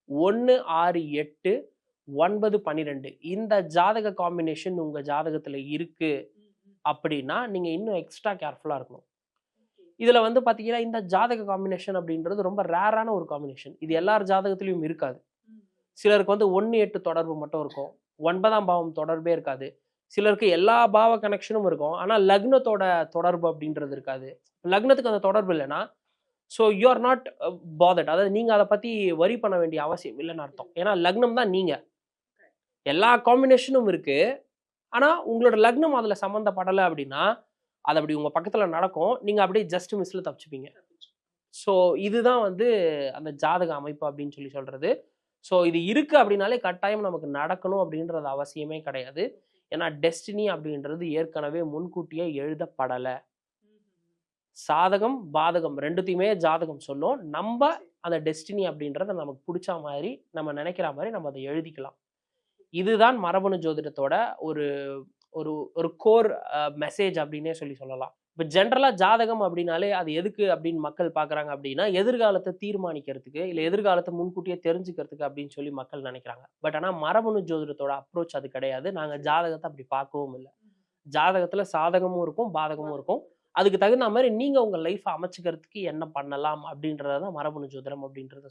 1, 6, 8, 9, 12 இந்த ஜாதக காம்பினேஷன் உங்க ஜாதகத்துல இருக்கு அப்படின்னா நீங்க இன்னும் எக்ஸ்ட்ரா கேர்ஃபுல்லா இருக்கணும். இதுல வந்து பாத்தீங்கன்னா இந்த ஜாதக காம்பினேஷன் அப்படின்றது ரொம்ப ரேரான ஒரு காம்பினேஷன். இது எல்லார் ஜாதகத்திலயும் இருக்காது. சிலருக்கு வந்து 1, 8 தொடர்பு மட்டும் இருக்கும். 9ஆம் பாவம் தொடர்பே இருக்காது. சிலருக்கு எல்லா பாவ கனெக்ஷனும் இருக்கும். ஆனா லக்னத்தோட தொடர்பு அப்படின்றது இருக்காது. லக்னத்துக்கு அந்த தொடர்பு இல்லைன்னா so you are not bothered. அதாவது நீங்க அதை பத்தி வரி பண்ண வேண்டிய அவசியம் இல்லைன்னு அர்த்தம். ஏன்னா லக்னம் தான் நீங்க. எல்லா காம்பினேஷனும் இருக்கு. ஆனா உங்களோட லக்னம் அதுல சம்மந்தப்படலை அப்படின்னா அது அப்படி உங்க பக்கத்துல நடக்கும். நீங்க அப்படியே ஜஸ்ட் மிஸ்ல தப்பிச்சுப்பீங்க. ஸோ இதுதான் வந்து அந்த ஜாதக அமைப்பு அப்படின்னு சொல்லி சொல்றது. ஸோ இது இருக்கு அப்படின்னாலே கட்டாயம் நமக்கு நடக்கணும் அப்படின்றது அவசியமே கிடையாது. ஏன்னா டெஸ்டினி அப்படின்றது ஏற்கனவே முன்கூட்டியே எழுதப்படலை. சாதகம் பாதகம் ரெண்டுத்தையுமே ஜாதகம் சொல்லும். நம்ம அந்த டெஸ்டினி அப்படின்றத நமக்கு பிடிச்ச மாதிரி நம்ம நினைக்கிற மாதிரி நம்ம அதை எழுதிக்கலாம். இதுதான் மரபணு ஜோதிடத்தோட ஒரு ஒரு ஒரு கோர் மெசேஜ் அப்படின்னே சொல்லலாம். இப்போ ஜென்ரலா ஜாதகம் அப்படின்னாலே அது எதுக்கு அப்படின்னு மக்கள் பார்க்குறாங்க அப்படின்னா எதிர்காலத்தை தீர்மானிக்கிறதுக்கு இல்லை எதிர்காலத்தை முன்கூட்டியே தெரிஞ்சுக்கிறதுக்கு அப்படின்னு சொல்லி மக்கள் நினைக்கிறாங்க. பட் ஆனால் மரபணு ஜோதிடத்தோட அப்ரோச் அது கிடையாது. நாங்கள் ஜாதகத்தை அப்படி பார்க்கவும் இல்லை. ஜாதகத்துல சாதகமும் இருக்கும் பாதகமும் இருக்கும். அதுக்கு தகுந்த மாதிரி நீங்க உங்க லைஃப் அமைச்சுக்கிறதுக்கு என்ன பண்ணலாம் அப்படின்றத தான் மரபணு ஜோதிடம் அப்படின்றத